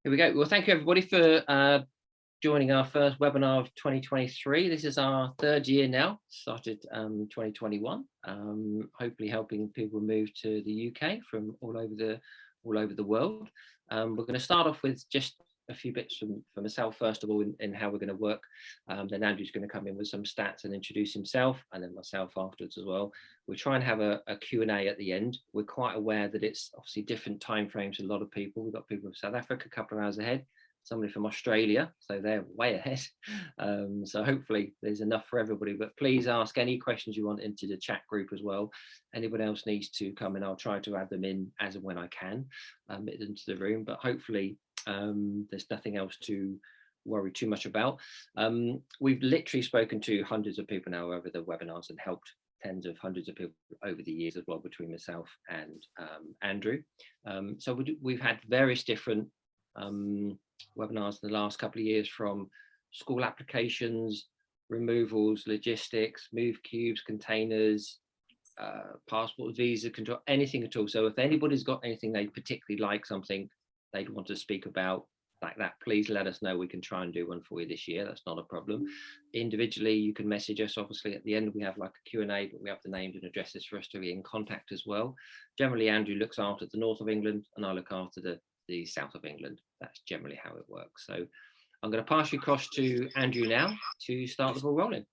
Here we go. Well, thank you everybody for joining our first webinar of 2023. This is our third year now, started 2021, hopefully helping people move to the UK from all over the world. We're going to start off with just a few bits from myself first of all in how we're going to work. Then Andrew's going to come in with some stats and introduce himself, and then myself afterwards as well. We'll try and have a Q&A at the end. We're quite aware that it's obviously different time frames for a lot of people. We've got people from South Africa a couple of hours ahead, somebody from Australia, so they're way ahead. So hopefully there's enough for everybody, but please ask any questions you want into the chat group as well. Anyone else needs to come in, I'll try to add them in as and when I can into the room, but hopefully there's nothing else to worry too much about. We've literally spoken to hundreds of people now over the webinars and helped tens of hundreds of people over the years as well, between myself and Andrew. So we've had various different webinars in the last couple of years, from school applications, removals, logistics, move cubes, containers, passport, visa control, anything at all. So if anybody's got anything they particularly like, something they'd want to speak about like that, please let us know. We can try and do one for you this year. That's not a problem. Individually, you can message us. Obviously at the end we have like a Q&A, but we have the names and addresses for us to be in contact as well. Generally Andrew looks after the north of England and I look after the south of England. That's generally how it works. So I'm going to pass you across to Andrew now to start the ball rolling.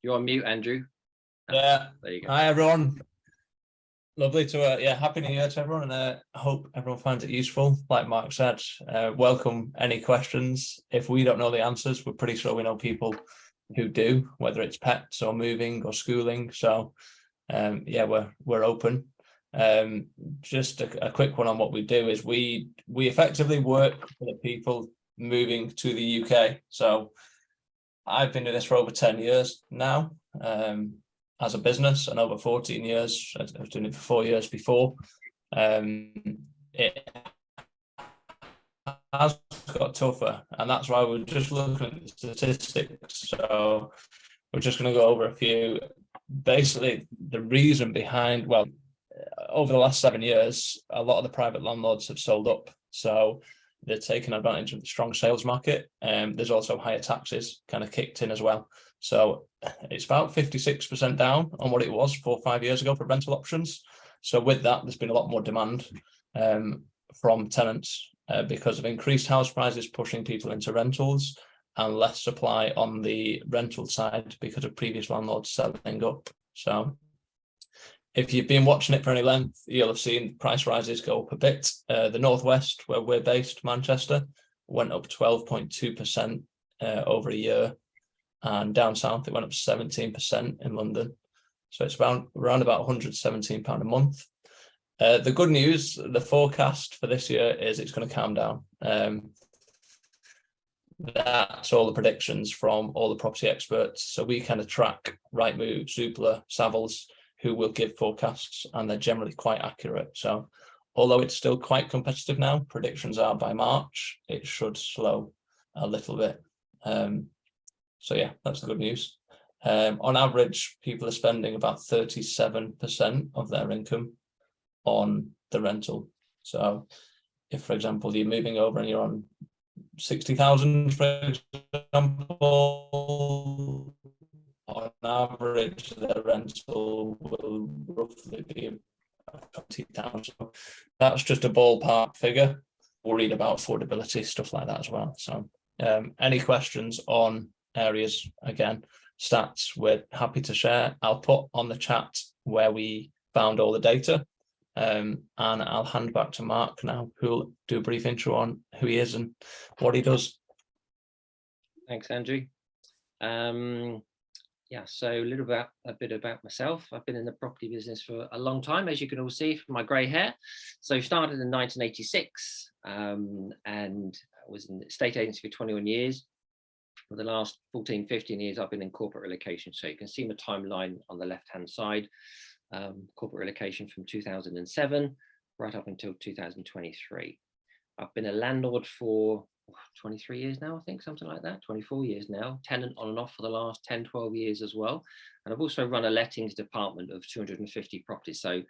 You're on mute, Andrew. Yeah. There you go. Hi everyone. Lovely to happy new year to everyone, and I hope everyone finds it useful. Like Mark said, welcome any questions. If we don't know the answers, we're pretty sure we know people who do, whether it's pets or moving or schooling. So yeah, we're open. Just a quick one on what we do is we effectively work for the people moving to the UK. So I've been doing this for over 10 years now, as a business, and over 14 years. I was doing it for 4 years before. It has got tougher, and that's why we're just looking at the statistics. So we're just going to go over a few. Basically, the reason behind, well, over the last 7 years, a lot of the private landlords have sold up. So they're taking advantage of the strong sales market. There's also higher taxes kind of kicked in as well. So it's about 56% down on what it was 4 or 5 years ago for rental options. So with that, there's been a lot more demand from tenants because of increased house prices pushing people into rentals, and less supply on the rental side because of previous landlords selling up. So if you've been watching it for any length, you'll have seen price rises go up a bit. The Northwest, where we're based, Manchester, went up 12.2% over a year. And down south, it went up 17% in London. So it's around about £117 a month. The good news, the forecast for this year is it's going to calm down. That's all the predictions from all the property experts. So we kind of track Rightmove, Zoopla, Savills, who will give forecasts, and they're generally quite accurate. So although it's still quite competitive now, predictions are by March, it should slow a little bit. So yeah, that's the good news. On average, people are spending about 37% of their income on the rental. So if, for example, you're moving over and you're on 60,000, for example, on average, the rental will roughly be 20,000. So that's just a ballpark figure. Worried about affordability, stuff like that as well. So any questions on areas, again, stats, we're happy to share. I'll put on the chat where we found all the data, and I'll hand back to Mark now, who'll do a brief intro on who he is and what he does. Thanks, Andrew. Yeah, so a bit about myself. I've been in the property business for a long time, as you can all see from my grey hair. So started in 1986 and was in the estate agency for 21 years. For the last 14, 15 years, I've been in corporate relocation. So you can see my timeline on the left-hand side. Corporate relocation from 2007 right up until 2023. I've been a landlord for 23 years now, I think, something like that, 24 years now, tenant on and off for the last 10, 12 years as well. And I've also run a lettings department of 250 properties. So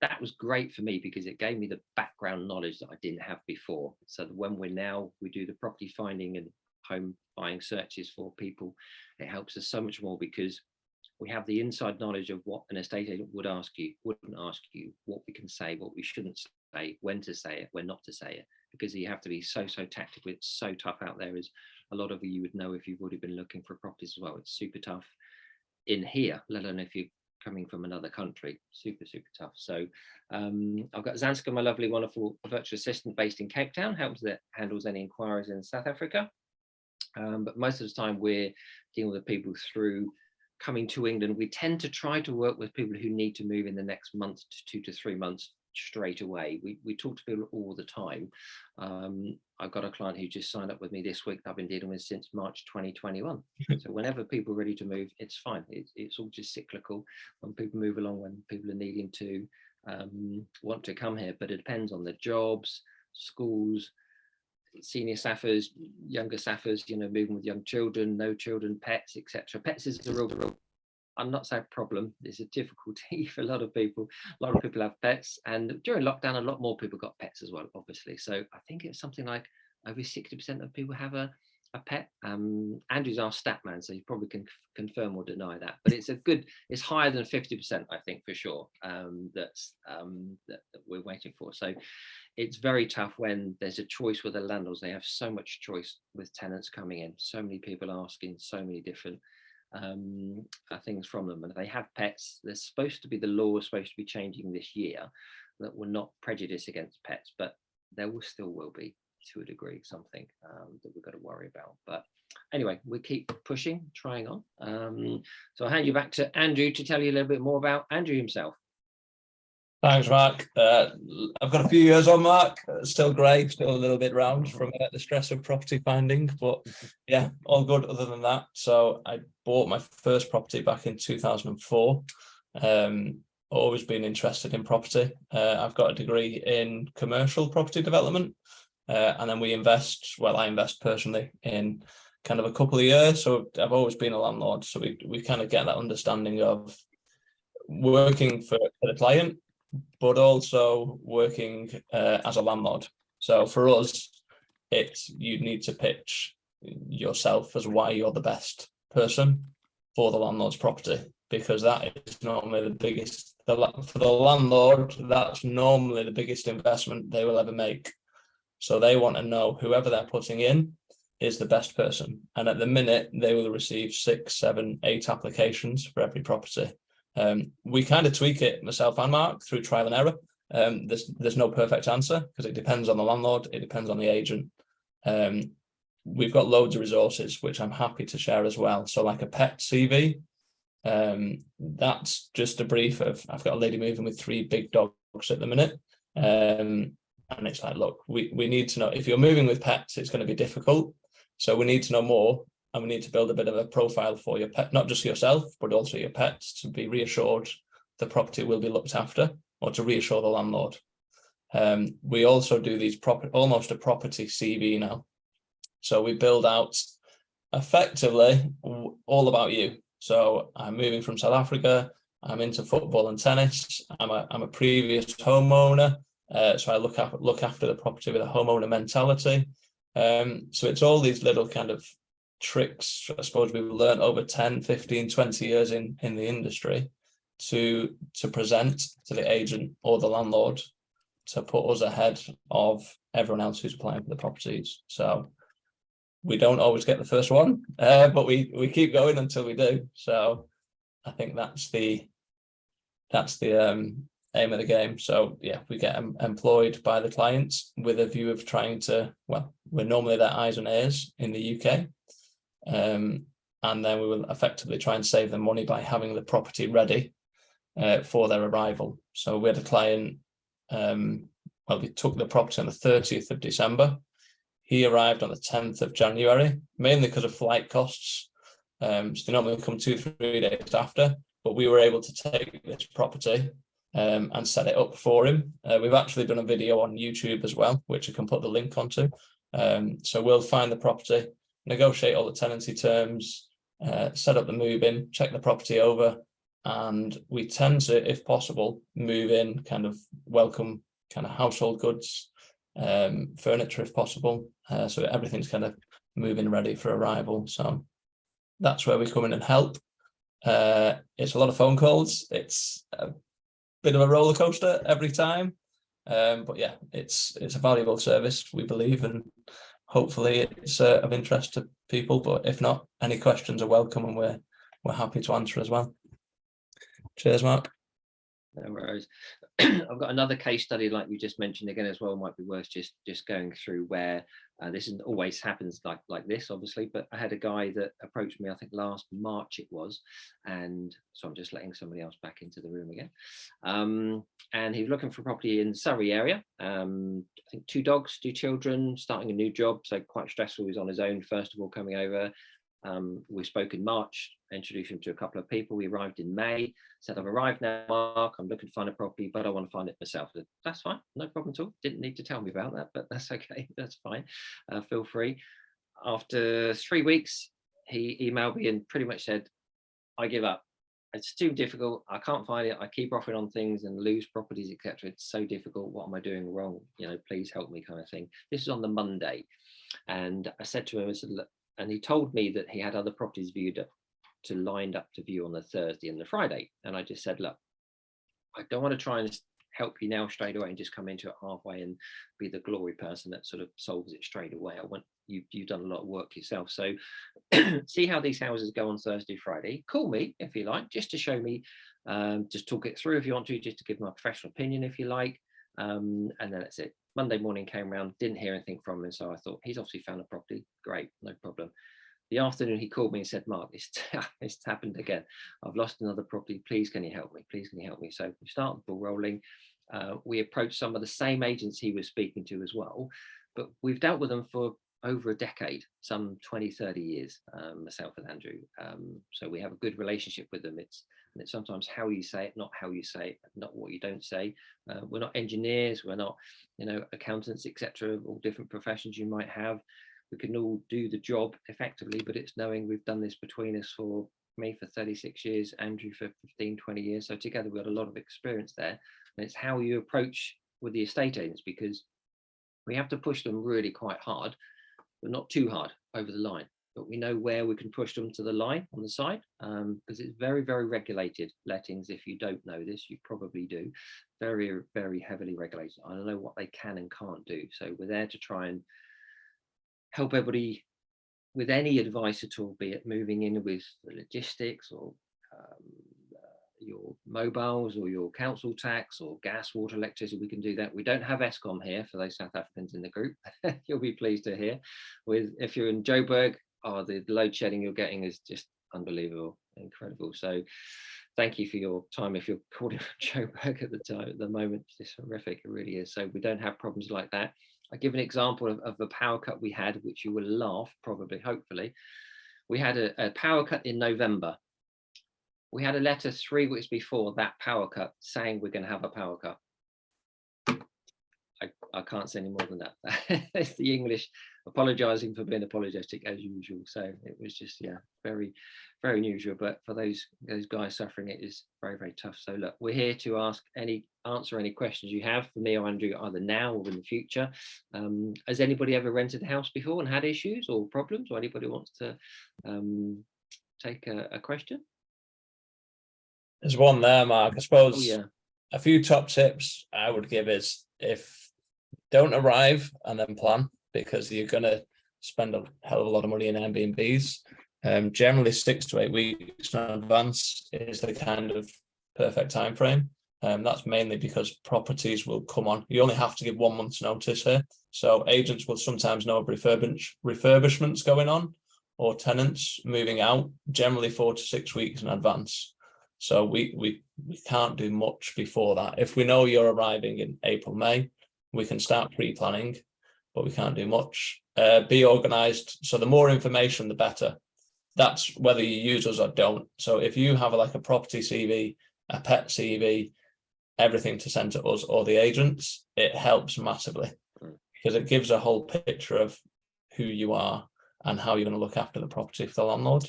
that was great for me because it gave me the background knowledge that I didn't have before. So that when we do the property finding and home buying searches for people, it helps us so much more because we have the inside knowledge of what an estate agent wouldn't ask you, what we can say, what we shouldn't say, when to say it, when not to say it, because you have to be so tactical. It's so tough out there, as a lot of you would know if you've already been looking for properties as well. It's super tough in here, let alone if you're coming from another country. Super tough. So I've got Zanska, my lovely, wonderful virtual assistant based in Cape Town, handles any inquiries in South Africa. But most of the time we're dealing with people through coming to England. We tend to try to work with people who need to move in the next month to 2 to 3 months straight away. We talk to people all the time. I've got a client who just signed up with me this week that I've been dealing with since March 2021. So whenever people are ready to move, it's fine. It's all just cyclical. When people move along, when people are needing to want to come here, but it depends on the jobs, schools, senior staffers, younger staffers, moving with young children, no children, pets, etc. Pets is a real, I'm not saying problem, it's a difficulty for a lot of people. A lot of people have pets, and during lockdown, a lot more people got pets as well, obviously. So I think it's something like over 60% of people have a pet. Andrew's our stat man, so he probably can confirm or deny that, but it's higher than 50%, I think, for sure. That we're waiting for. So it's very tough when there's a choice with the landlords. They have so much choice with tenants coming in, so many people asking so many different things from them, and they have pets. There's the law is supposed to be changing this year that will not prejudice against pets, but there still will be, to a degree, something that we've got to worry about. But anyway, we keep pushing, trying on. So I'll hand you back to Andrew to tell you a little bit more about Andrew himself. Thanks, Mark. I've got a few years on, Mark. Still grey, still a little bit round from the stress of property finding, but yeah, all good other than that. So I bought my first property back in 2004. Always been interested in property. I've got a degree in commercial property development, and then I invest personally in kind of a couple of years. So I've always been a landlord. So we kind of get that understanding of working for the client, but also working as a landlord. So for us, you need to pitch yourself as why you're the best person for the landlord's property, because that is normally the biggest, for the landlord, that's normally the biggest investment they will ever make. So they want to know whoever they're putting in is the best person. And at the minute, they will receive 6, 7, 8 applications for every property. We kind of tweak it, myself and Mark, through trial and error. There's no perfect answer because it depends on the landlord, it depends on the agent. We've got loads of resources which I'm happy to share as well. So like a pet CV, that's just a brief of, I've got a lady moving with 3 big dogs at the minute. And it's like, look, we need to know, if you're moving with pets, it's going to be difficult. So we need to know more. And we need to build a bit of a profile for your pet, not just yourself, but also your pets, to be reassured the property will be looked after, or to reassure the landlord. We also do these almost a property CV now. So we build out effectively all about you. So I'm moving from South Africa. I'm into football and tennis. I'm a previous homeowner. So I look after the property with a homeowner mentality. So it's all these little kind of tricks, I suppose, we've learned over 10, 15, 20 years in the industry to present to the agent or the landlord to put us ahead of everyone else who's applying for the properties. So we don't always get the first one, but we keep going until we do. So I think that's the aim of the game. So yeah, we get employed by the clients with a view of trying to, well, we're normally their eyes and ears in the UK. And then we will effectively try and save them money by having the property ready for their arrival. So we had a client, we took the property on the 30th of December. He arrived on the 10th of January, mainly because of flight costs. So they normally come 2-3 days after, but we were able to take this property and set it up for him. We've actually done a video on YouTube as well, which I can put the link onto. So we'll find the property, negotiate all the tenancy terms, set up the move-in, check the property over, and we tend to, if possible, move in kind of welcome kind of household goods, furniture if possible, so everything's kind of moving ready for arrival. So that's where we come in and help. It's a lot of phone calls. It's a bit of a roller coaster every time, but yeah, it's a valuable service, we believe, and hopefully it's of interest to people. But if not, any questions are welcome, and we're happy to answer as well. Cheers, Mark. No worries. I've got another case study like you just mentioned again as well. Might be worth just going through where this isn't always happens like this, obviously, but I had a guy that approached me, I think last March it was, and so I'm just letting somebody else back into the room again. And he was looking for property in the Surrey area. I think 2 dogs, 2 children, starting a new job, so quite stressful. He's on his own first of all coming over. We spoke in March, introduced him to a couple of people. We arrived in May, said, I've arrived now, Mark, I'm looking to find a property, but I want to find it myself. Said, that's fine, no problem at all. Didn't need to tell me about that, but that's okay, that's fine. Feel free. After 3 weeks, he emailed me and pretty much said, I give up. It's too difficult. I can't find it. I keep offering on things and lose properties, etc. It's so difficult. What am I doing wrong? You know, please help me, kind of thing. This is on the Monday. And I said to him, I said, look, and he told me that he had other properties viewed to lined up to view on the Thursday and the Friday. And I just said, look, I don't want to try and help you now straight away and just come into it halfway and be the glory person that sort of solves it straight away. I want you've done a lot of work yourself. So see how these houses go on Thursday, Friday. Call me if you like, just to show me, just talk it through if you want to, just to give my professional opinion if you like. And then that's it. Monday morning came around, didn't hear anything from him, so I thought he's obviously found a property. Great, no problem. The afternoon he called me and said, Mark, it's happened again. I've lost another property. Please, can you help me? Please, can you help me? So we started the ball rolling. We approached some of the same agents he was speaking to as well, but we've dealt with them for over a decade, some 20, 30 years, myself and Andrew. So we have a good relationship with them. It's sometimes how you say it, not how you say it, not what you don't say. We're not engineers, we're not, accountants, etc. All different professions you might have. We can all do the job effectively, but it's knowing we've done this between us, for me for 36 years, Andrew for 15, 20 years. So together we've got a lot of experience there. And it's how you approach with the estate agents, because we have to push them really quite hard, but not too hard over the line. But we know where we can push them to the line on the side, because it's very, very regulated lettings. If you don't know this, you probably do. Very, very heavily regulated. I don't know what they can and can't do. So we're there to try and help everybody with any advice at all, be it moving in with the logistics or your mobiles or your council tax or gas, water, electricity. We can do that. We don't have Eskom here for those South Africans in the group. You'll be pleased to hear. If you're in Joburg, the load shedding you're getting is just unbelievable, incredible. So thank you for your time. If you're calling from Joburg at the moment, it's horrific, it really is. So we don't have problems like that. I give an example of the power cut we had, which you will laugh, probably, hopefully. We had a power cut in November. We had a letter 3 weeks before that power cut saying we're going to have a power cut. I can't say any more than that. It's the English apologising for being apologetic as usual. So it was just, yeah, very, very unusual. But for those guys suffering, it is very, very tough. So look, we're here to answer any questions you have for me or Andrew, either now or in the future. Has anybody ever rented a house before and had issues or problems, or anybody wants to take a question? There's one there, Mark. I suppose Oh, yeah. A few top tips I would give is, don't arrive and then plan, because you're going to spend a hell of a lot of money in Airbnbs. Generally 6 to 8 weeks in advance is the kind of perfect time frame. That's mainly because properties will come on. You only have to give 1 month's notice here. So agents will sometimes know of refurbishments going on or tenants moving out, generally 4 to 6 weeks in advance. So we can't do much before that. If we know you're arriving in April, May, we can start pre-planning, but we can't do much. Be organized. So the more information, the better. That's whether you use us or don't. So if you have like a property CV, a pet CV, everything to send to us or the agents, it helps massively, because it gives a whole picture of who you are and how you're going to look after the property for the landlord.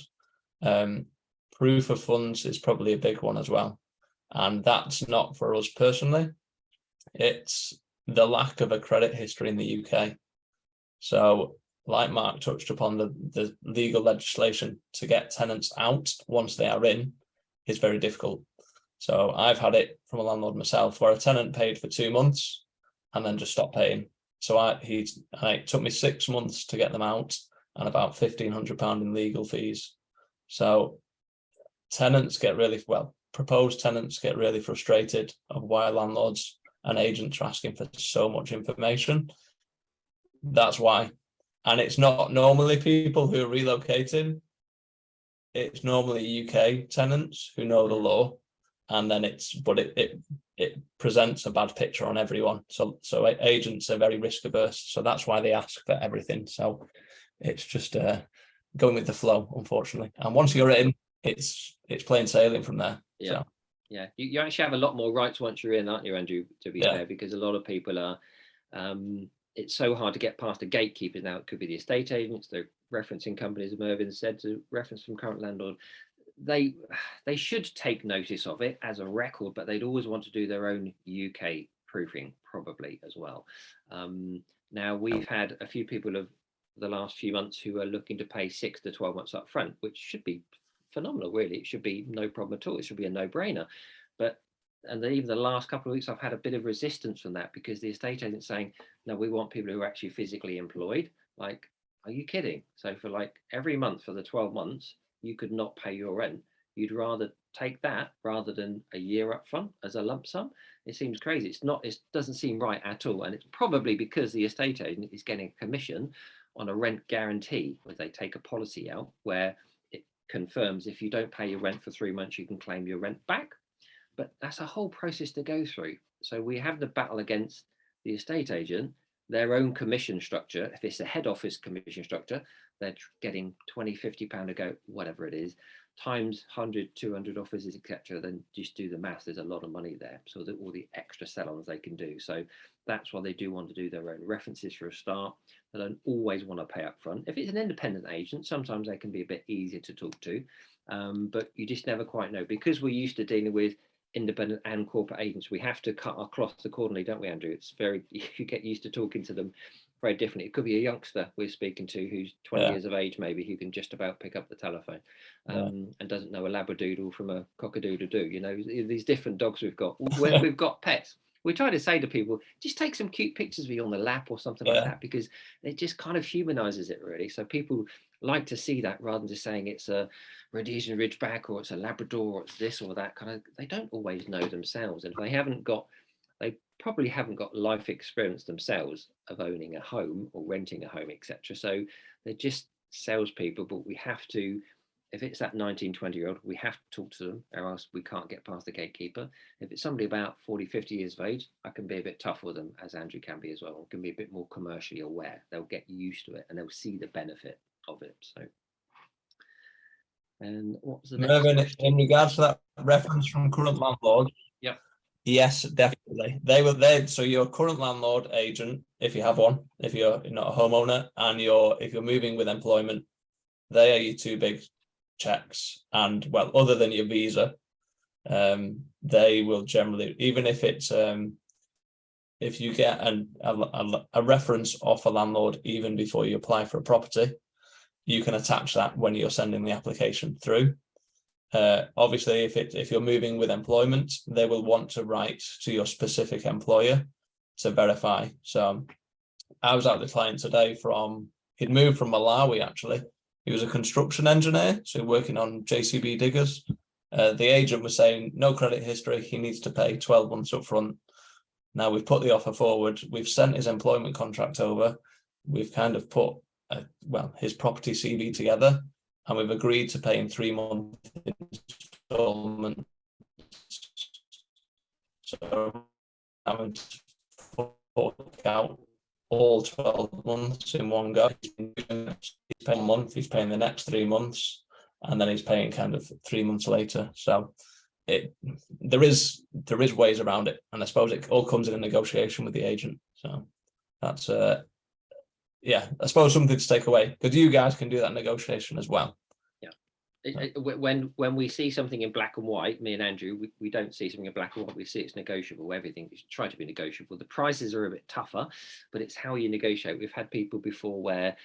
proof of funds is probably a big one as well. And that's not for us personally. It's the lack of a credit history in the UK. So like Mark touched upon, the legal legislation to get tenants out once they are in is very difficult. So I've had it from a landlord myself where a tenant paid for 2 months and then just stopped paying. So it took me 6 months to get them out and about £1,500 in legal fees. So tenants get proposed tenants get really frustrated of why landlords and agents are asking for so much information. That's why. And it's not normally people who are relocating. It's normally UK tenants who know the law. And then it presents a bad picture on everyone. So agents are very risk averse. So that's why they ask for everything. So it's just going with the flow, unfortunately. And once you're in, it's plain sailing from there. Yeah. So. Yeah, you actually have a lot more rights once you're in, aren't you, Andrew, to be fair, because a lot of people are, it's so hard to get past the gatekeepers now. It could be the estate agents, the referencing companies, as Mervyn said, to reference from current landlord. They should take notice of it as a record, but they'd always want to do their own UK proofing probably as well. Now, we've had a few people of the last few months who are looking to pay 6 to 12 months up front, which should be phenomenal, really. It should be no problem at all. It should be a no-brainer. But even the last couple of weeks, I've had a bit of resistance from that because the estate agent's saying, no, we want people who are actually physically employed. Like, are you kidding? So for like every month for the 12 months, you could not pay your rent. You'd rather take that rather than a year up front as a lump sum. It seems crazy. It doesn't seem right at all. And it's probably because the estate agent is getting a commission on a rent guarantee, where they take a policy out where it confirms if you don't pay your rent for 3 months, you can claim your rent back. But that's a whole process to go through. So we have the battle against the estate agent, their own commission structure. If it's a head office commission structure, they're getting £20, £50 a go, whatever it is, times 100, 200 offices, etc. Then just do the math. There's a lot of money there. So that all the extra sell-ons they can do. So that's why they do want to do their own references for a start. They don't always want to pay up front. If it's an independent agent, sometimes they can be a bit easier to talk to, but you just never quite know, because we're used to dealing with independent and corporate agents. We have to cut our cloths accordingly, don't we, Andrew? It's you get used to talking to them very differently. It could be a youngster we're speaking to who's 20 years of age, maybe, who can just about pick up the telephone and doesn't know a labradoodle from a cockadoodle-doo. You know, these different dogs we've got. When we've got pets, we try to say to people, just take some cute pictures of you on the lap or something like that, because it just kind of humanizes it, really. So people like to see that rather than just saying it's a Rhodesian Ridgeback or it's a Labrador or it's this or that kind of. They don't always know themselves, and if they probably haven't got life experience themselves of owning a home or renting a home, etc. So they're just salespeople. But we have to, if it's that 19, 20-year-old, we have to talk to them, or else we can't get past the gatekeeper. If it's somebody about 40, 50 years of age, I can be a bit tough with them, as Andrew can be as well. Can be a bit more commercially aware. They'll get used to it and they'll see the benefit of it. So, and what was the next Mervyn, in regards to that reference from current landlord, yes, definitely. So your current landlord agent, if you have one, if you're not a homeowner, and if you're moving with employment, they are your two big checks. And well, other than your visa, they will generally, even if it's if you get a reference off a landlord even before you apply for a property, you can attach that when you're sending the application through. Obviously, if you're moving with employment, they will want to write to your specific employer to verify. So I was out with a client today he'd moved from Malawi, actually. He was a construction engineer, so working on JCB diggers. The agent was saying no credit history, he needs to pay 12 months up front. Now we've put the offer forward, we've sent his employment contract over, we've kind of put his property CV together, and we've agreed to pay in 3 month installments. So having to fork out all 12 months in one go. He's paying 1 month, he's paying the next 3 months, and then he's paying kind of 3 months later. So there is ways around it, and I suppose it all comes in a negotiation with the agent. So that's I suppose something to take away, because you guys can do that negotiation as well. When we see something in black and white, me and Andrew, we don't see something in black and white. We see it's negotiable. Everything is try to be negotiable. The prices are a bit tougher, but it's how you negotiate. We've had people before where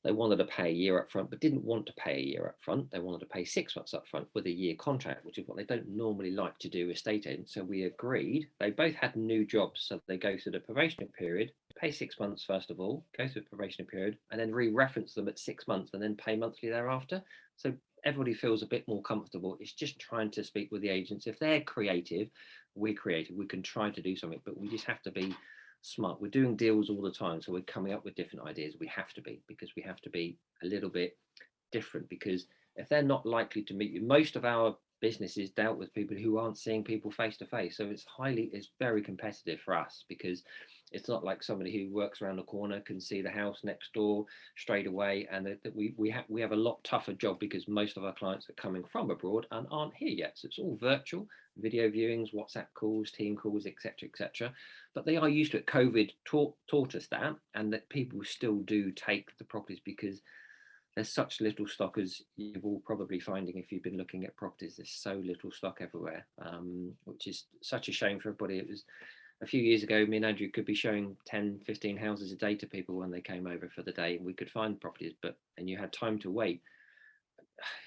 they wanted to pay a year up front, but didn't want to pay a year up front. They wanted to pay 6 months up front with a year contract, which is what they don't normally like to do, estate agents. So we agreed. They both had new jobs, so they go through the probationary period, pay 6 months first of all, go through the probationary period, and then re-reference them at 6 months, and then pay monthly thereafter. So everybody feels a bit more comfortable. It's just trying to speak with the agents. If they're creative, we're creative. We can try to do something, but we just have to be smart. We're doing deals all the time, so we're coming up with different ideas. We have to be, because we have to be a little bit different, because if they're not likely to meet you, most of our business is dealt with people who aren't seeing people face to face. So it's very competitive for us, because it's not like somebody who works around the corner can see the house next door straight away. And that we have a lot tougher job, because most of our clients are coming from abroad and aren't here yet. So it's all virtual, video viewings, WhatsApp calls, team calls, etc., etc. But they are used to it. COVID taught us that, and that people still do take the properties, because there's such little stock, as you've all probably finding if you've been looking at properties. There's so little stock everywhere, which is such a shame for everybody. It was a few years ago, me and Andrew could be showing 10, 15 houses a day to people when they came over for the day, and we could find properties, and you had time to wait.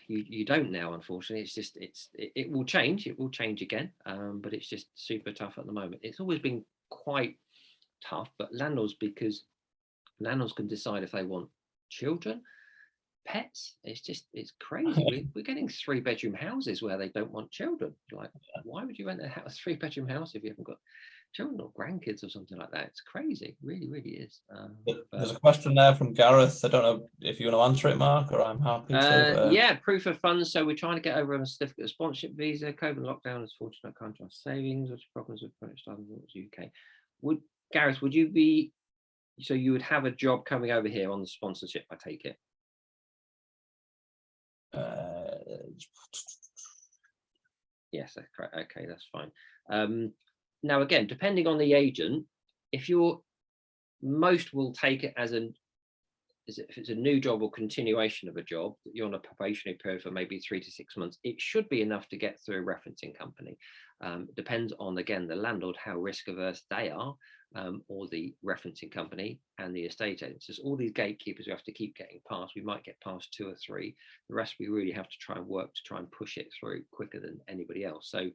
You don't now, unfortunately. It's just it will change. It will change again, but it's just super tough at the moment. It's always been quite tough, but landlords, because landlords can decide if they want children, pets. It's crazy. We're getting 3-bedroom houses where they don't want children. Like, why would you rent a 3-bedroom house if you haven't got children or grandkids or something like that? It's crazy. It really is. There's a question there from Gareth. I don't know if you want to answer it, Mark, or I'm happy to. Yeah, proof of funds. So we're trying to get over on a certificate of sponsorship visa. COVID lockdown has forced our contrast savings, which problems with credit starting in the UK. Gareth, would you be, so you would have a job coming over here on the sponsorship, I take it? Yes, that's correct. Okay, that's fine. Now, again, depending on the agent, if most will take it as if it's a new job or continuation of a job, that you're on a probationary period for maybe 3 to 6 months, it should be enough to get through a referencing company. Depends on, again, the landlord, how risk averse they are, or the referencing company and the estate agents. There's all these gatekeepers we have to keep getting past. We might get past 2 or 3. The rest we really have to try and work to try and push it through quicker than anybody else. So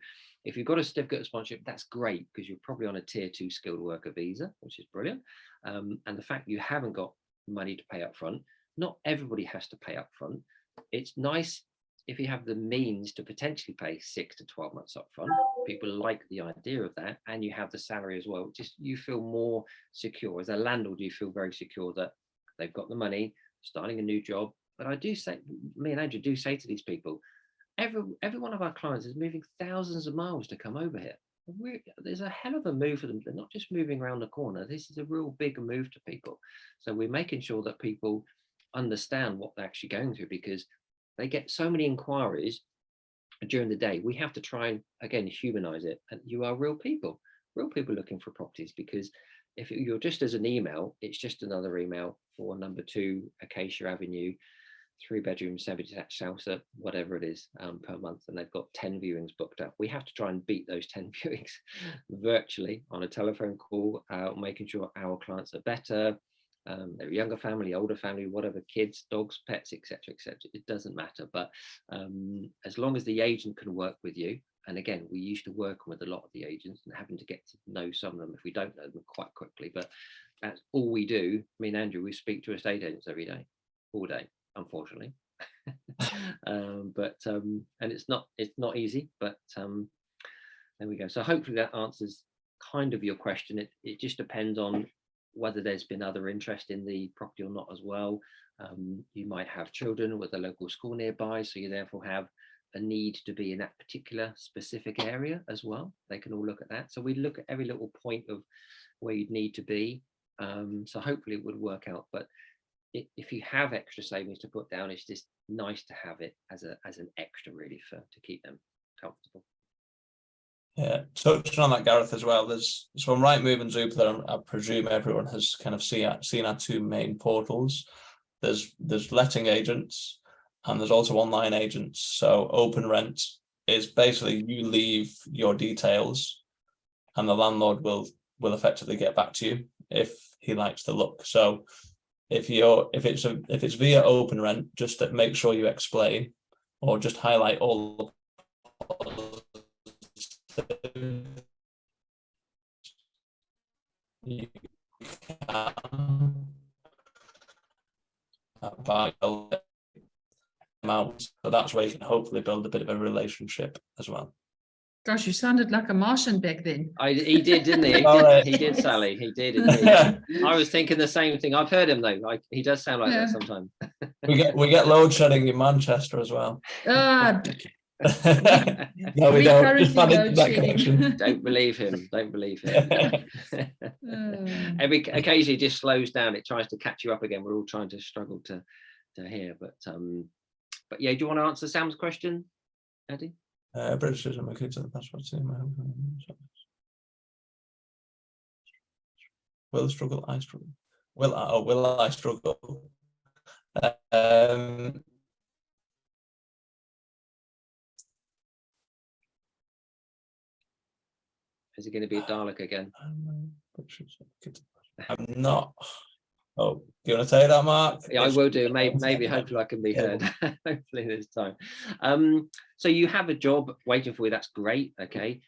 if you've got a certificate of sponsorship, that's great, because you're probably on a tier 2 skilled worker visa, which is brilliant. And the fact you haven't got money to pay up front, not everybody has to pay up front. It's nice if you have the means to potentially pay 6 to 12 months up front. People like the idea of that, and you have the salary as well. Just, you feel more secure as a landlord. You feel very secure that they've got the money, starting a new job. But I do say, me and Andrew do say to these people, every one of our clients is moving thousands of miles to come over here. There's a hell of a move for them. They're not just moving around the corner. This is a real big move to people. So we're making sure that people understand what they're actually going through, because they get so many inquiries during the day. We have to try and, again, humanize it. And you are real people looking for properties, because if you're just as an email, it's just another email for number 2 Acacia Avenue, 3-bedroom, semi-detached house, whatever it is, per month, and they've got 10 viewings booked up. We have to try and beat those 10 viewings virtually on a telephone call, making sure our clients are better. They're a younger family, older family, whatever, kids, dogs, pets, etc., etc. It doesn't matter. But as long as the agent can work with you, and again, we used to work with a lot of the agents and having to get to know some of them if we don't know them quite quickly. But that's all we do. Me and Andrew, we speak to estate agents every day, all day, unfortunately. And it's not easy, but there we go. So hopefully that answers kind of your question. It just depends on whether there's been other interest in the property or not as well. You might have children with a local school nearby, so you therefore have a need to be in that particular specific area as well. They can all look at that. So we look at every little point of where you'd need to be. So hopefully it would work out. But if you have extra savings to put down, it's just nice to have it as an extra, really, to keep them comfortable. Yeah, touching on that, Gareth, as well, there's on Rightmove and Zoopla, I presume everyone has kind of seen our 2 main portals. There's letting agents, and there's also online agents. So open rent is basically you leave your details and the landlord will effectively get back to you if he likes the look. So if it's via open rent, just make sure you explain or just highlight all you can by amount. So that's where you can hopefully build a bit of a relationship as well. Gosh, you sounded like a Martian back then. He did, didn't he? He did, Sally. He did indeed. I was thinking the same thing. I've heard him though. He does sound like that sometimes. we get load shedding in Manchester as well. Ah, No, we don't. Just currently that load shedding. connection. Don't believe him. Don't believe him. Occasionally it just slows down. It tries to catch you up again. We're all trying to struggle to hear. But yeah, do you want to answer Sam's question, Eddie? British citizen, my kids at the passport team. Will struggle, I struggle. Will I struggle? Is it going to be a Dalek again? I'm not. Oh, do you want to say that, Mark? Yeah, I will do. Maybe hopefully I can be heard. Hopefully this time. So you have a job waiting for you. That's great. Okay.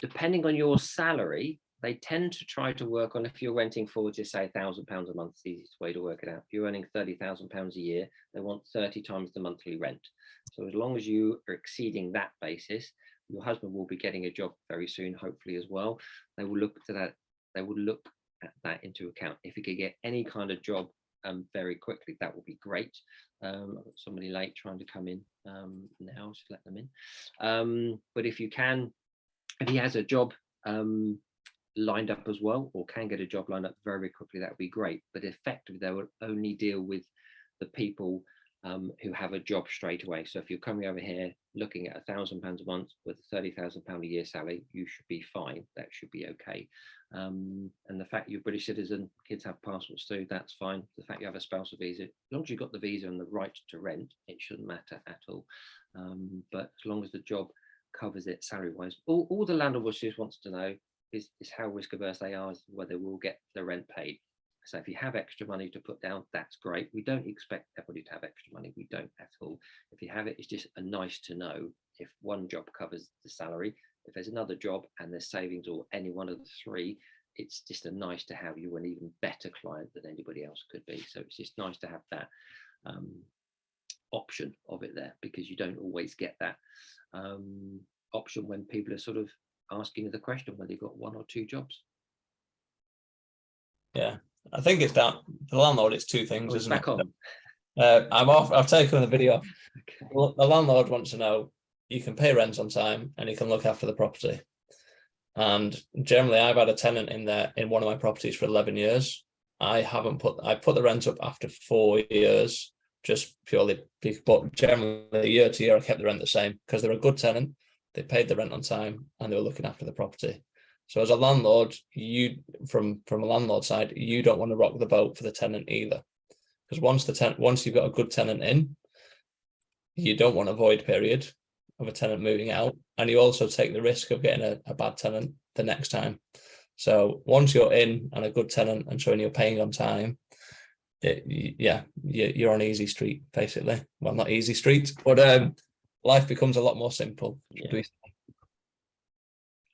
Depending on your salary, they tend to try to work on, if you're renting for just say £1,000 a month, it's the easiest way to work it out. If you're earning £30,000 a year, they want 30 times the monthly rent. So as long as you are exceeding that basis, your husband will be getting a job very soon, hopefully as well. They will look to that. They will look at that into account. If you could get any kind of job very quickly, that would be great. I've got somebody late trying to come in now, just let them in. But if you can, if he has a job lined up as well, or can get a job lined up very quickly, that would be great. But effectively, they will only deal with the people who have a job straight away. So if you're coming over here looking at £1,000 a month with a £30,000 a year salary, you should be fine. That should be okay. And the fact you're a British citizen, kids have passports too, that's fine. The fact you have a spousal visa, as long as you've got the visa and the right to rent, it shouldn't matter at all. But as long as the job covers it salary wise, all the landlord just wants to know is how risk averse they are, whether they will get the rent paid. So if you have extra money to put down, that's great. We don't expect everybody to have extra money. We don't at all. If you have it, it's just a nice to know if one job covers the salary. If there's another job and there's savings or any one of the three, it's just a nice to have. You an even better client than anybody else could be. So it's just nice to have that option of it there, because you don't always get that option when people are sort of asking the question whether you've got one or two jobs. Yeah, I think it's down for the landlord. It's two things, isn't back it? on. I'm off. I've taken the video off. Okay. Well, the landlord wants to know you can pay rent on time and you can look after the property. And generally, I've had a tenant in there in one of my properties for 11 years. I put the rent up after 4 years, just purely, but generally year to year, I kept the rent the same because they're a good tenant. They paid the rent on time and they were looking after the property. So as a landlord, you from a landlord side, you don't want to rock the boat for the tenant either, because once you've got a good tenant in, you don't want a void period of a tenant moving out, and you also take the risk of getting a bad tenant the next time. So once you're in and a good tenant and showing you're paying on time, you're on easy street basically. Well, not easy street, but life becomes a lot more simple. Yeah.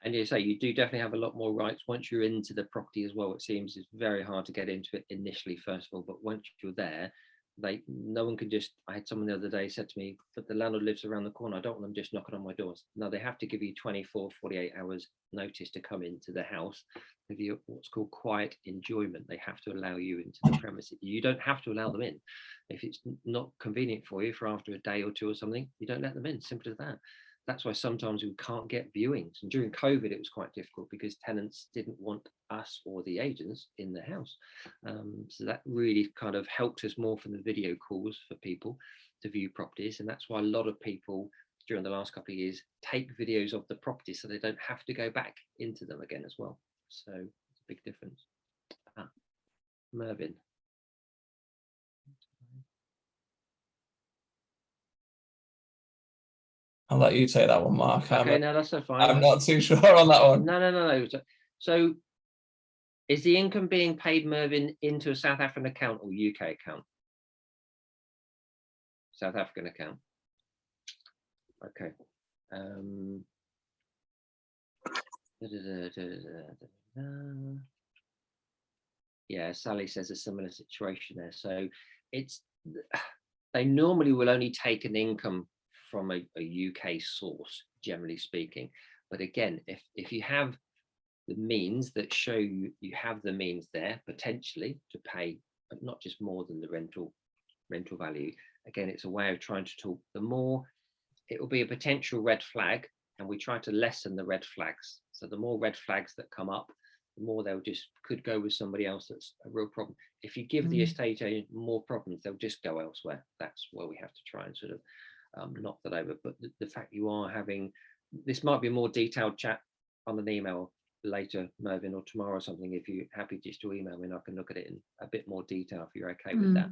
And you say you do definitely have a lot more rights once you're into the property as well. It seems it's very hard to get into it initially, first of all, but once you're there, no one can just. I had someone the other day said to me, but the landlord lives around the corner, I don't want them just knocking on my doors. No, they have to give you 24, 48 hours notice to come into the house. Give you what's called quiet enjoyment. They have to allow you into the premises. You don't have to allow them in. If it's not convenient for you for after a day or two or something, you don't let them in. Simple as that. That's why sometimes we can't get viewings. And during COVID, it was quite difficult because tenants didn't want us or the agents in the house. So that really kind of helped us more from the video calls for people to view properties. And that's why a lot of people during the last couple of years take videos of the property so they don't have to go back into them again as well. So it's a big difference. Mervyn. I'll let you take that one, Mark. Okay, no, that's so fine. I'm not too sure on that one. No. So is the income being paid, Mervyn, into a South African account or UK account? South African account. Okay. Yeah, Sally says a similar situation there. So they normally will only take an income from a UK source, generally speaking. But again, if you have the means that show you have the means there potentially to pay, but not just more than the rental value. Again, it's a way of trying to talk. The more it will be a potential red flag, and we try to lessen the red flags. So the more red flags that come up, the more they'll just could go with somebody else that's a real problem. If you give the estate agent more problems, they'll just go elsewhere. That's where we have to try and sort of knock that over. But the fact you are having, this might be a more detailed chat on an email later, Mervyn, or tomorrow or something. If you're happy just to email me, and I can look at it in a bit more detail if you're okay with that.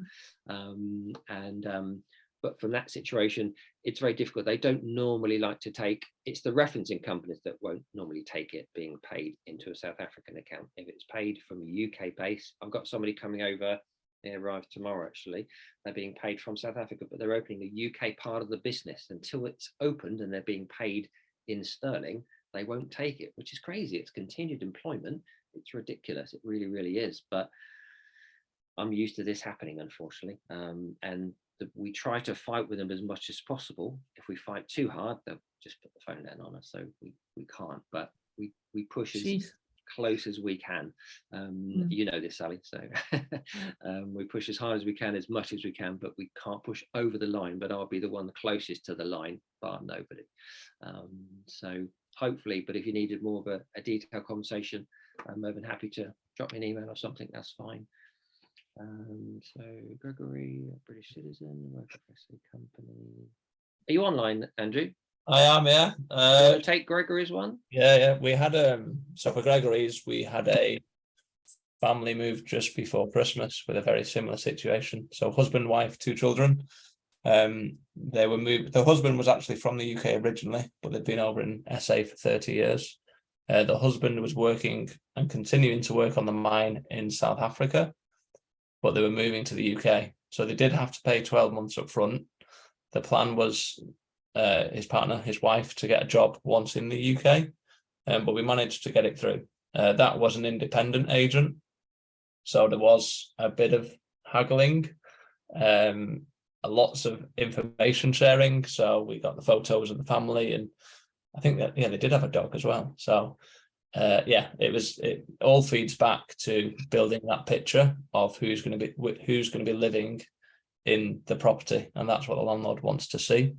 But from that situation, it's very difficult. They don't normally like to take, it's the referencing companies that won't normally take it being paid into a South African account. If it's paid from a UK base, I've got somebody coming over, they arrive tomorrow actually, they're being paid from South Africa, but they're opening a UK part of the business. Until it's opened and they're being paid in sterling, they won't take it, which is crazy. It's continued employment. It's ridiculous. It really, really is. But I'm used to this happening, unfortunately. And we try to fight with them as much as possible. If we fight too hard, they'll just put the phone down on us. So we can't, but we push as close as we can. You know this, Sally. So we push as hard as we can, as much as we can, but we can't push over the line. But I'll be the one closest to the line, bar nobody. So hopefully, but if you needed more of a detailed conversation, I'm more than happy to drop me an email or something. That's fine. So Gregory, a British citizen, work for a company. Are you online, Andrew? I am, yeah. Do you want to take Gregory's one? Yeah. We had so for Gregory's, we had a family move just before Christmas with a very similar situation. So husband, wife, 2 children. They were moved. The husband was actually from the UK originally, but they'd been over in SA for 30 years. The husband was working and continuing to work on the mine in South Africa, but they were moving to the UK. So they did have to pay 12 months up front. The plan was his partner, his wife, to get a job once in the UK, but we managed to get it through. That was an independent agent. So there was a bit of haggling, lots of information sharing. So we got the photos of the family, and I think that, they did have a dog as well. So it all feeds back to building that picture of who's going to be living in the property, and that's what the landlord wants to see.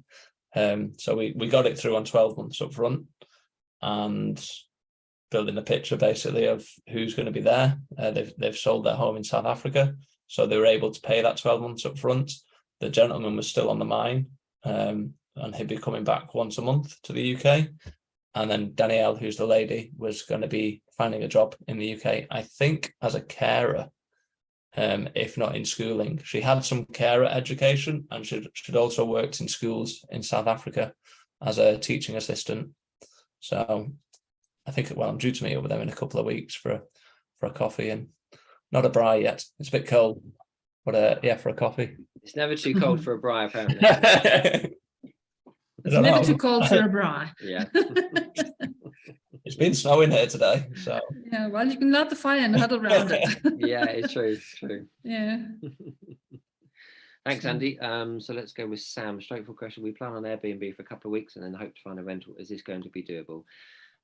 So we got it through on 12 months up front, and building a picture basically of who's going to be there. They've sold their home in South Africa, so they were able to pay that 12 months up front. The gentleman was still on the mine, and he'd be coming back once a month to the UK. And then Danielle, who's the lady, was going to be finding a job in the UK, I think as a carer, if not in schooling. She had some carer education, and she'd also worked in schools in South Africa as a teaching assistant. So I think, I'm due to meet up with them in a couple of weeks for a coffee, and not a braai yet. It's a bit cold, but for a coffee. It's never too cold for a braai, apparently. It's never too cold for a braai. Yeah. It's been snowing here today, so. Yeah, well, you can light the fire and huddle around it. Yeah, it's true. Yeah. Thanks, Andy. So let's go with Sam. Straightforward question. We plan on Airbnb for a couple of weeks and then hope to find a rental. Is this going to be doable?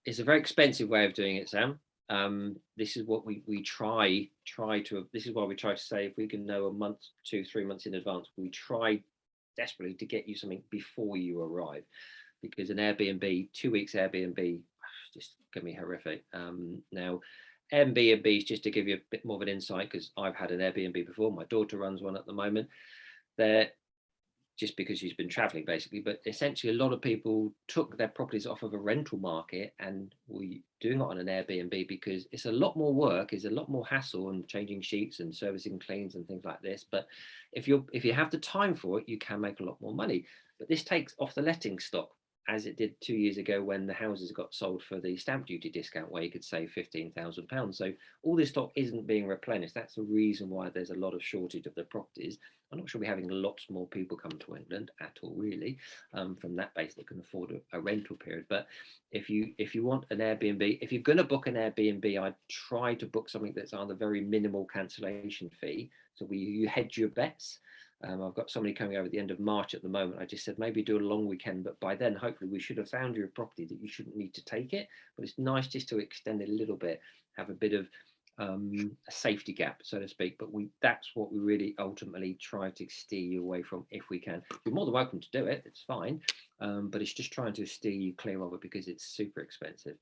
It's a very expensive way of doing it, Sam. This is what we try to. This is why we try to say, if we can know a month, 2-3 months in advance, we try desperately to get you something before you arrive, because an Airbnb, 2 weeks Airbnb, just going to be horrific. Now, Airbnb is, just to give you a bit more of an insight, because I've had an Airbnb before. My daughter runs one at the moment. They're just because she's been traveling basically, but essentially a lot of people took their properties off of a rental market and we doing it on an Airbnb, because it's a lot more work, it's a lot more hassle, and changing sheets and servicing cleans and things like this. But if you have the time for it, you can make a lot more money. But this takes off the letting stock. as it did 2 years ago when the houses got sold for the stamp duty discount, where you could save £15,000. So all this stock isn't being replenished. That's the reason why there's a lot of shortage of the properties. I'm not sure we're having lots more people come to England at all, really, from that base that can afford a rental period. But if you want an Airbnb, if you're going to book an Airbnb, I'd try to book something that's on a very minimal cancellation fee. So you hedge your bets. I've got somebody coming over at the end of March at the moment. I just said maybe do a long weekend, but by then hopefully we should have found you a property that you shouldn't need to take it. But it's nice just to extend it a little bit, have a bit of a safety gap, so to speak. But that's what we really ultimately try to steer you away from if we can. You're more than welcome to do it, it's fine, but it's just trying to steer you clear of it because it's super expensive.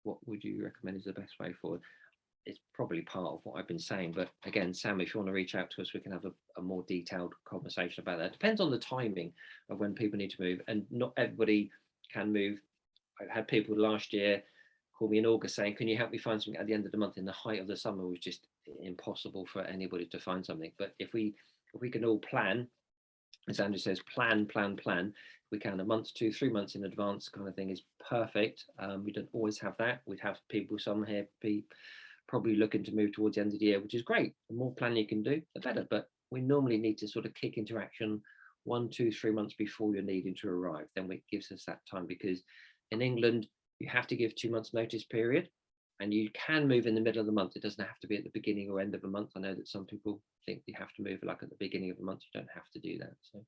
What would you recommend is the best way forward? It's probably part of what I've been saying, but again, Sam, if you want to reach out to us, we can have a more detailed conversation about that. It depends on the timing of when people need to move, and not everybody can move. I've had people last year call me in August saying, can you help me find something at the end of the month? In the height of the summer was just impossible for anybody to find something. But if we can all plan, as Andrew says, plan, we can a month, 2, 3 months in advance kind of thing is perfect. We don't always have that. We'd have people, some here be probably looking to move towards the end of the year, which is great. The more planning you can do, the better. But we normally need to sort of kick into action 1, 2, 3 months before you're needing to arrive. Then it gives us that time, because in England, you have to give 2 months notice period, and you can move in the middle of the month. It doesn't have to be at the beginning or end of a month. I know that some people think you have to move like at the beginning of the month. You don't have to do that. So,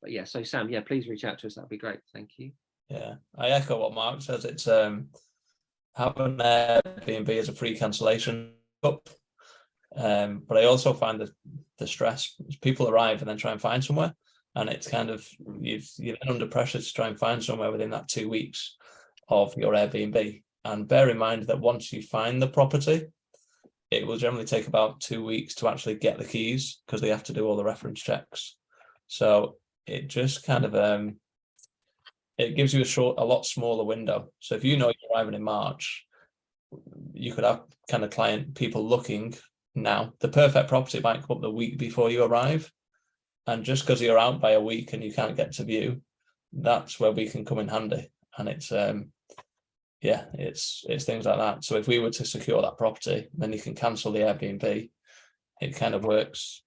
but yeah, so Sam, yeah, please reach out to us. That'd be great. Thank you. Yeah, I echo what Mark says. It's having Airbnb as a free cancellation up. But I also find that the stress, people arrive and then try and find somewhere, and it's kind of you're under pressure to try and find somewhere within that 2 weeks of your Airbnb. And bear in mind that once you find the property, it will generally take about 2 weeks to actually get the keys, because they have to do all the reference checks. So it just kind of it gives you a lot smaller window. So if you know you're arriving in March, you could have kind of people looking now. The perfect property might come up the week before you arrive, and just because you're out by a week and you can't get to view, that's where we can come in handy. And it's it's things like that. So if we were to secure that property, then you can cancel the Airbnb. It kind of works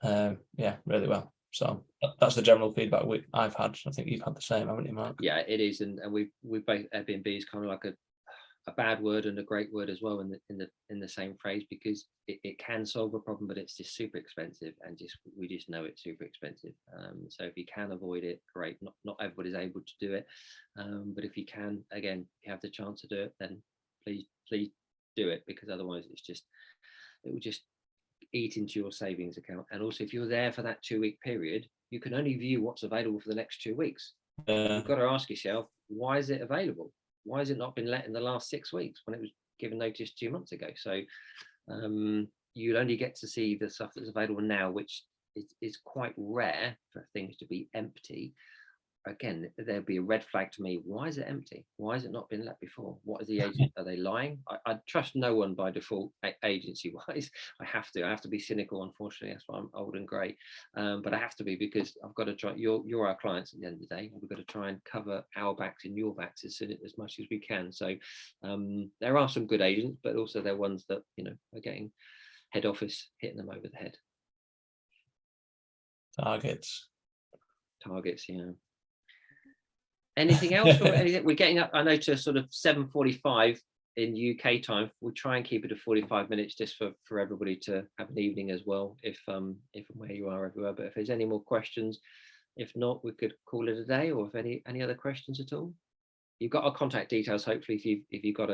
really well. So that's the general feedback I've had. I think you've had the same, haven't you, Mark? Yeah, it is, and we both, Airbnb is kind of like a bad word and a great word as well in the same phrase, because it can solve a problem, but it's just super expensive, and we just know it's super expensive. So if you can avoid it, great. Not everybody's able to do it, but if you can, again, if you have the chance to do it, then please do it, because otherwise it will just eat into your savings account. And also, if you're there for that 2 week period, you can only view what's available for the next 2 weeks. You've got to ask yourself, why is it available? Why has it not been let in the last 6 weeks when it was given notice 2 months ago? So you'll only get to see the stuff that's available now, which is quite rare for things to be empty. Again, there'd be a red flag to me. Why is it empty? Why has it not been let before? What is the agent? Are they lying? I trust no one by default, agency wise. I have to be cynical, unfortunately. That's why I'm old and grey. But I have to be, because I've got to try. You're our clients at the end of the day. We've got to try and cover our backs and your backs as much as we can. So there are some good agents, but also there are ones that are getting head office hitting them over the head. Targets, yeah. Anything else? Or anything? We're getting up, I know, to sort of 7:45 in UK time. We'll try and keep it to 45 minutes just for everybody to have an evening as well, if and where you are everywhere. But if there's any more questions, if not, we could call it a day. Or if any other questions at all, you've got our contact details. Hopefully, if you've got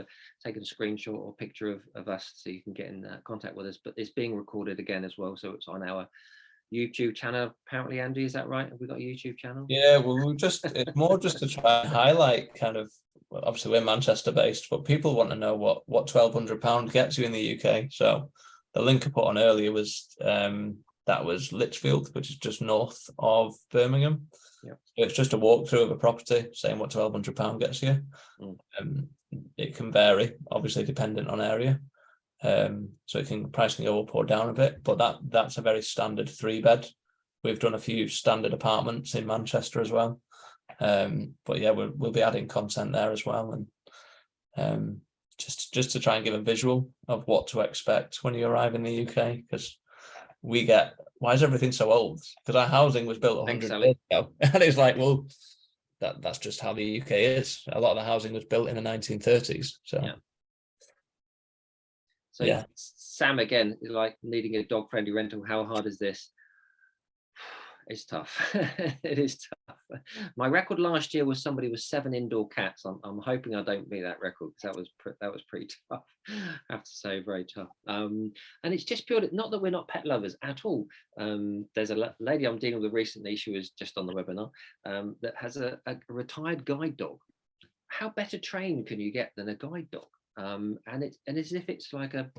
taken a screenshot or picture of us, so you can get in contact with us. But it's being recorded again as well, so it's on our YouTube channel, apparently. Andy, is that right? Have we got a YouTube channel? Yeah, well, it's more just to try and highlight kind of, well, obviously we're Manchester based, but people want to know what £1,200 gets you in the UK. So the link I put on earlier was that was Lichfield, which is just north of Birmingham. Yeah. So it's just a walkthrough of a property saying what £1,200 gets you. It can vary, obviously, dependent on area. So price can go up or down a bit, but that's a very standard 3-bed we've done a few standard apartments in Manchester as well. But yeah, we'll be adding content there as well, and just to try and give a visual of what to expect when you arrive in the UK, because we get, why is everything so old? Because our housing was built 100 years ago, and it's like, well, that's just how the UK is. A lot of the housing was built in the 1930s. So yeah. So yeah, Sam, again, like needing a dog friendly rental. How hard is this? It's tough. It is tough. My record last year was somebody with 7 indoor cats. I'm hoping I don't beat that record, because that was pretty tough. I have to say, very tough. And it's just purely, not that we're not pet lovers at all. There's a lady I'm dealing with recently. She was just on the webinar, that has a retired guide dog. How better trained can you get than a guide dog? And it's as if it's like an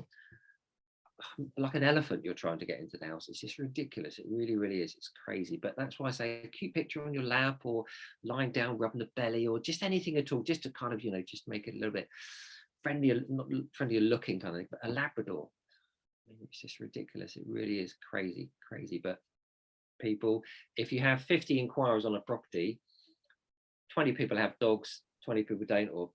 elephant you're trying to get into the house. It's just ridiculous. It really, really is. It's crazy. But that's why I say a cute picture on your lap, or lying down rubbing the belly, or just anything at all, just to kind of, just make it a little bit friendlier, not friendlier looking kind of thing. But a Labrador, it's just ridiculous. It really is crazy. But people, if you have 50 inquiries on a property, 20 people have dogs, 20 people don't, or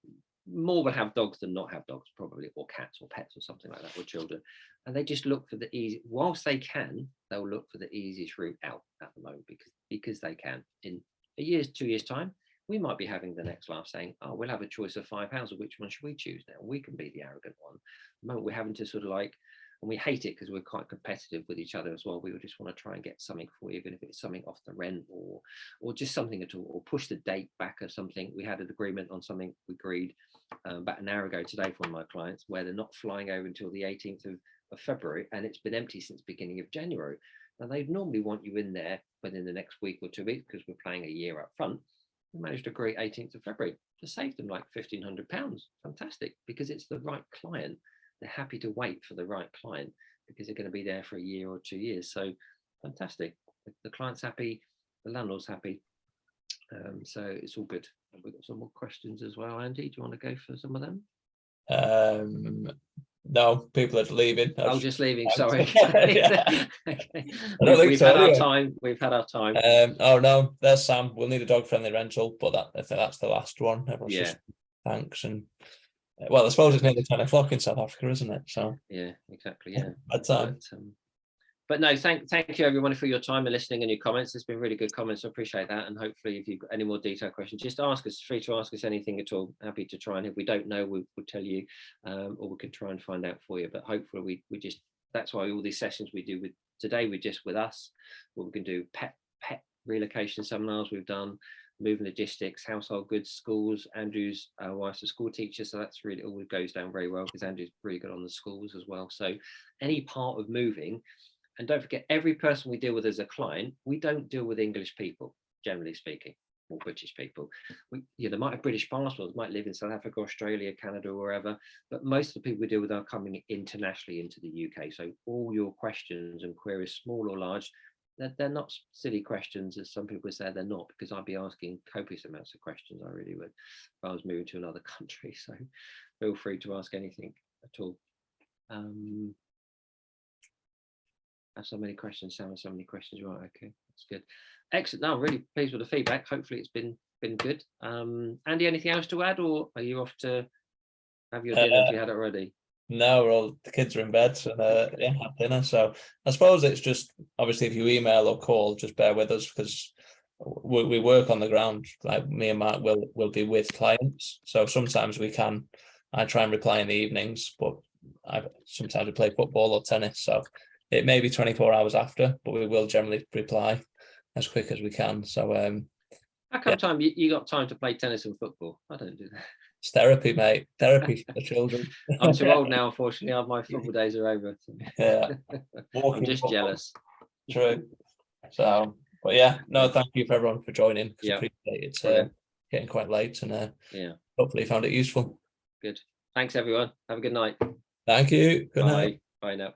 more will have dogs than not have dogs, probably, or cats or pets or something like that, or children. And they just look for the easy, whilst they can, they'll look for the easiest route out at the moment, because they can. In a year's, 2 years time, we might be having the next laugh saying, oh, we'll have a choice of 5 houses, which one should we choose now? We can be the arrogant one. The moment we're having to sort of like, and we hate it because we're quite competitive with each other as well. We would just want to try and get something for you, even if it's something off the rent, or just something at all, or push the date back or something. We had an agreement on something we agreed about an hour ago today for one of my clients, where they're not flying over until the 18th of February, and it's been empty since beginning of January. Now, they'd normally want you in there within the next week or 2 weeks, because we're playing a year up front. We managed to agree 18th of February to save them like £1,500. Fantastic, because it's the right client. They're happy to wait for the right client, because they're going to be there for a year or 2 years. So fantastic. The client's happy, the landlord's happy. So it's all good. We've got some more questions as well. Andy, do you want to go for some of them? No, people are leaving. Oh, just leaving. Sorry. Yeah. Okay. We've had our time. We've had our time. Oh no, there's Sam. We'll need a dog-friendly rental, but I think that's the last one. Everyone's just thanks. And well, I suppose it's nearly 10 o'clock in South Africa, isn't it? So yeah, exactly. Yeah, bad time. But no, thank you everyone for your time and listening and your comments. It's been really good comments. I appreciate that. And hopefully, if you've got any more detailed questions, just ask us. Free to ask us anything at all. Happy to try, and if we don't know, we'll tell you, or we can try and find out for you. But hopefully, we just, that's why all these sessions we do with today, we're just with us. What we can do, pet relocation seminars we've done, moving logistics, household goods, schools. Andrew's wife's a school teacher, so that's really always goes down very well, because Andrew's really good on the schools as well. So any part of moving. And don't forget, every person we deal with as a client, we don't deal with English people, generally speaking, or British people. They might have British passports, might live in South Africa, Australia, Canada, or wherever, but most of the people we deal with are coming internationally into the UK. So all your questions and queries, small or large, they're not silly questions, as some people say they're not, because I'd be asking copious amounts of questions, I really would, if I was moving to another country. So feel free to ask anything at all. I have so many questions, Sam, so many questions. Right, okay, that's good. Excellent. No, I'm really pleased with the feedback. Hopefully it's been good. Andy, anything else to add, or are you off to have your dinner if you had it already? No, the kids are in bed, and have dinner. So I suppose it's just, obviously, if you email or call, just bear with us, because we work on the ground. Like me and Mark will be with clients, so sometimes I try and reply in the evenings, but sometimes we play football or tennis, so it may be 24 hours after, but we will generally reply as quick as we can. So how come time you got time to play tennis and football? I don't do that. It's therapy, mate. Therapy for the children. I'm too old now, unfortunately. My football days are over. So. Yeah. I'm just jealous. True. So, but yeah, no, thank you for everyone for joining. Yeah. Appreciate it. Getting quite late, and hopefully you found it useful. Good. Thanks, everyone. Have a good night. Thank you. Good Bye. night. Bye now.